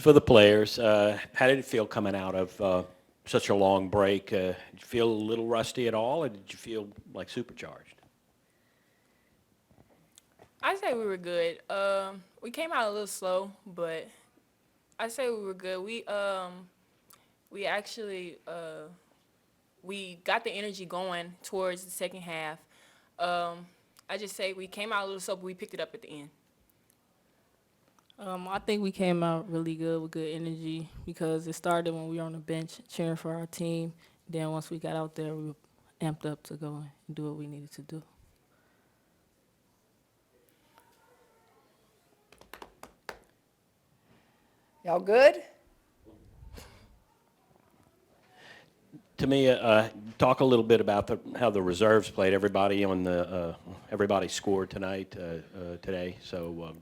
For the players, how did it feel coming out of such a long break? Did you feel a little rusty at all, or did you feel like supercharged? I say we were good. We came out a little slow, but I say we were good. We actually we got the energy going towards the second half. Um, I just say we came out a little slow, but we picked it up at the end. I think we came out really good with good energy because it started when we were on the bench cheering for our team. Then once we got out there, we were amped up to go and do what we needed to do. Y'all good? Tamiya, talk a little bit about how the reserves played. Everybody scored today. So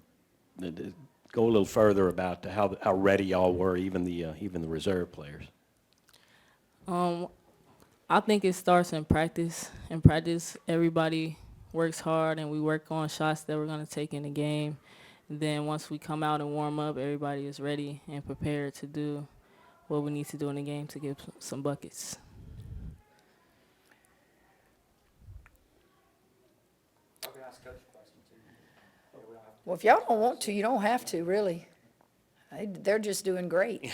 go a little further about how ready y'all were, even the reserve players. I think it starts in practice. In practice, everybody works hard and we work on shots that we're going to take in the game. And then once we come out and warm up, everybody is ready and prepared to do what we need to do in the game to get some buckets. Well, if y'all don't want to, you don't have to, really. They're just doing great.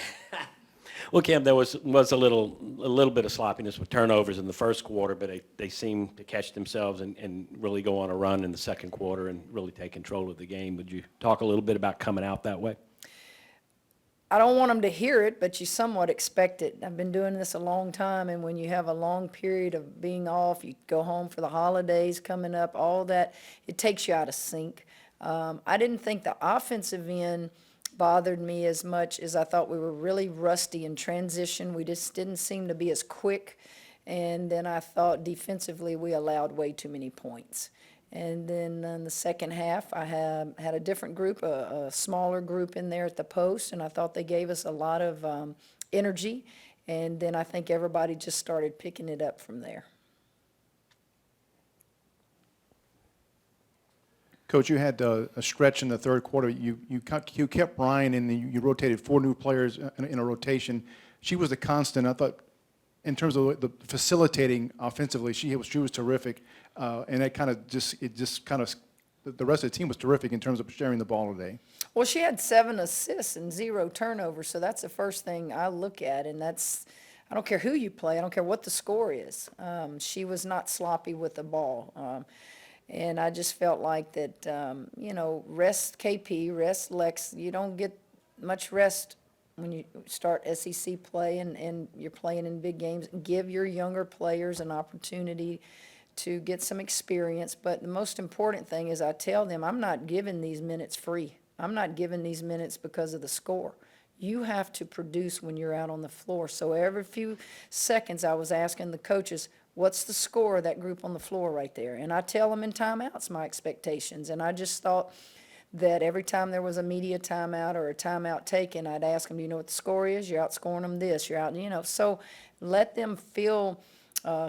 Well, Kim, there was a little bit of sloppiness with turnovers in the first quarter, but they seemed to catch themselves and really go on a run in the second quarter and really take control of the game. Would you talk a little bit about coming out that way? I don't want them to hear it, but you somewhat expect it. I've been doing this a long time, and when you have a long period of being off, you go home for the holidays coming up, all that, it takes you out of sync. I didn't think the offensive end bothered me as much as I thought we were really rusty in transition. We just didn't seem to be as quick. And then I thought defensively we allowed way too many points. And then in the second half, I had a different group, a smaller group in there at the post, and I thought they gave us a lot of energy. And then I think everybody just started picking it up from there. Coach, you had a stretch in the third quarter. You kept Ryan, and you rotated 4 new players in a rotation. She was the constant. I thought, in terms of the facilitating offensively, she was terrific, and that the rest of the team was terrific in terms of sharing the ball today. Well, she had 7 assists and 0 turnovers, so that's the first thing I look at, and that's, I don't care who you play, I don't care what the score is. She was not sloppy with the ball. And I just felt like that, rest KP, rest Lex. You don't get much rest when you start SEC play and you're playing in big games. Give your younger players an opportunity to get some experience. But the most important thing is I tell them I'm not giving these minutes free. I'm not giving these minutes because of the score. You have to produce when you're out on the floor. So every few seconds I was asking the coaches, what's the score of that group on the floor right there? And I tell them in timeouts my expectations. And I just thought that every time there was a media timeout or a timeout taken, I'd ask them, do you know what the score is? You're outscoring them this. You're out, So let them feel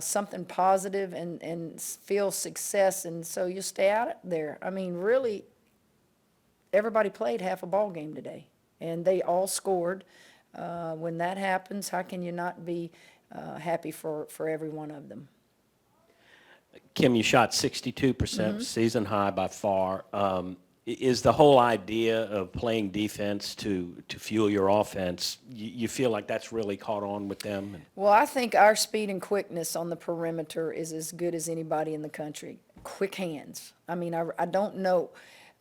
something positive and feel success. And so you stay out there. I mean, really, everybody played half a ball game today. And they all scored. When that happens, how can you not be happy for every one of them? Kim, you shot 62%, season high by far. Is the whole idea of playing defense to fuel your offense, you feel like that's really caught on with them? Well, I think our speed and quickness on the perimeter is as good as anybody in the country. Quick hands. I mean, I don't know.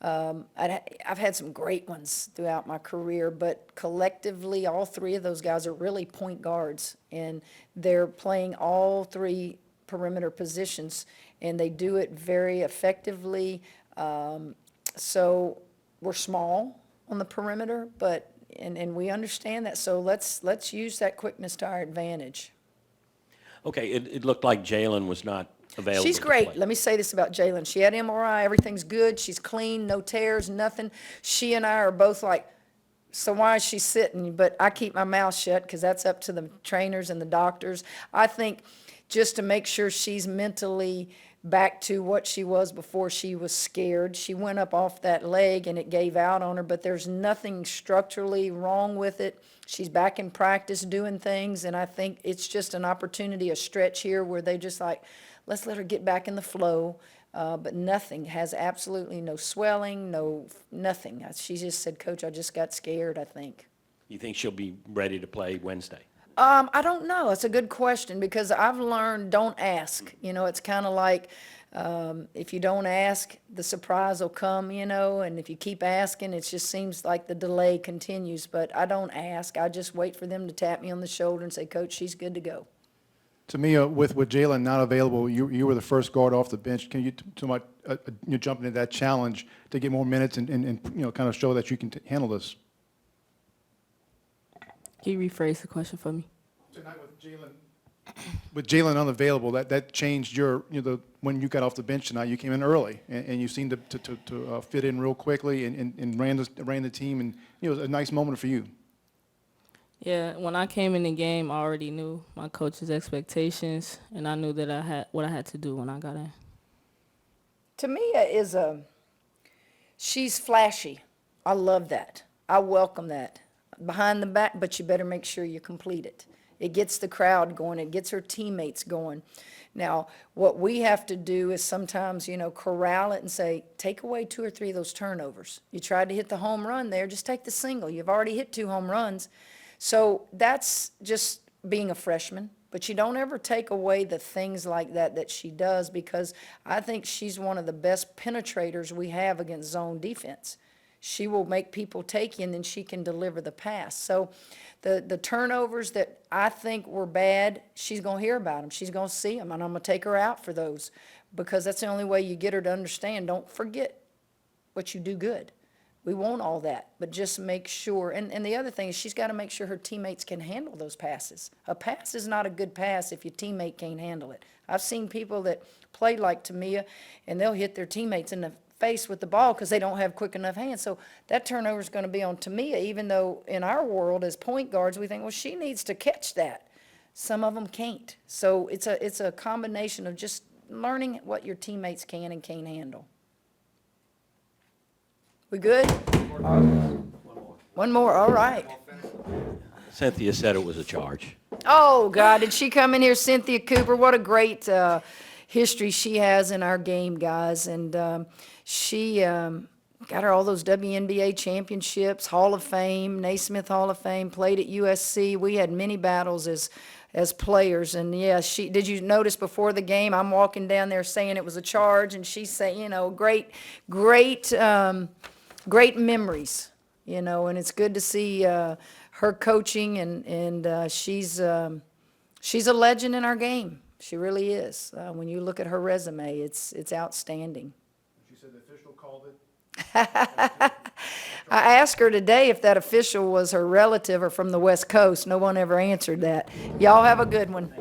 I've had some great ones throughout my career, but collectively, all 3 of those guys are really point guards, and they're playing all 3 perimeter positions, and they do it very effectively. So we're small on the perimeter, but and we understand that. So let's use that quickness to our advantage. Okay, it looked like Jalen was not available. She's to great. play. Let me say this about Jalen. She had MRI. Everything's good. She's clean, no tears, nothing. She and I are both like, so why is she sitting? But I keep my mouth shut because that's up to the trainers and the doctors. I think just to make sure she's mentally back to what she was before she was scared. She went up off that leg and it gave out on her, but there's nothing structurally wrong with it. She's back in practice doing things, and I think it's just an opportunity, a stretch here where they just like, let's let her get back in the flow. But nothing, has absolutely no swelling, nothing. She just said, Coach, I just got scared, I think. You think she'll be ready to play Wednesday? I don't know. It's a good question because I've learned don't ask. It's kind of like if you don't ask, the surprise will come, and if you keep asking, it just seems like the delay continues. But I don't ask. I just wait for them to tap me on the shoulder and say, Coach, she's good to go. Tamiya, with Jalen not available, you were the first guard off the bench. Can you you're jumping into that challenge to get more minutes and kind of show that you can handle this? Can you rephrase the question for me? Tonight with Jalen unavailable, that changed when you got off the bench tonight. You came in early and you seemed to fit in real quickly and ran the team, and it was a nice moment for you. Yeah, when I came in the game, I already knew my coach's expectations, and I knew that I had what I had to do when I got in. Tamiya she's flashy. I love that. I welcome that. Behind the back, but you better make sure you complete it. It gets the crowd going. It gets her teammates going. Now, what we have to do is sometimes, corral it and say, take away 2 or 3 of those turnovers. You tried to hit the home run there, just take the single. You've already hit 2 home runs. So that's just being a freshman. But you don't ever take away the things like that she does, because I think she's one of the best penetrators we have against zone defense. She will make people take you, and then she can deliver the pass. So the turnovers that I think were bad, she's going to hear about them. She's going to see them, and I'm going to take her out for those, because that's the only way you get her to understand. Don't forget what you do good. We want all that, but just make sure. And the other thing is she's got to make sure her teammates can handle those passes. A pass is not a good pass if your teammate can't handle it. I've seen people that play like Tamiya, and they'll hit their teammates in the face with the ball because they don't have quick enough hands. So that turnover is going to be on Tamiya, even though in our world as point guards we think, well, she needs to catch that. Some of them can't. So it's a combination of just learning what your teammates can and can't handle. We good? One more, all right. Cynthia said it was a charge. Oh, God, did she come in here, Cynthia Cooper? What a great history she has in our game, guys. And she got her all those WNBA championships, Hall of Fame, Naismith Hall of Fame, played at USC. We had many battles as players. And, yeah, did you notice before the game, I'm walking down there saying it was a charge, and she's saying, great memories, and it's good to see her coaching, and she's a legend in our game. She really is. When you look at her resume, it's outstanding. She said the official called it. I asked her today if that official was her relative or from the West Coast. No one ever answered that. Y'all have a good one.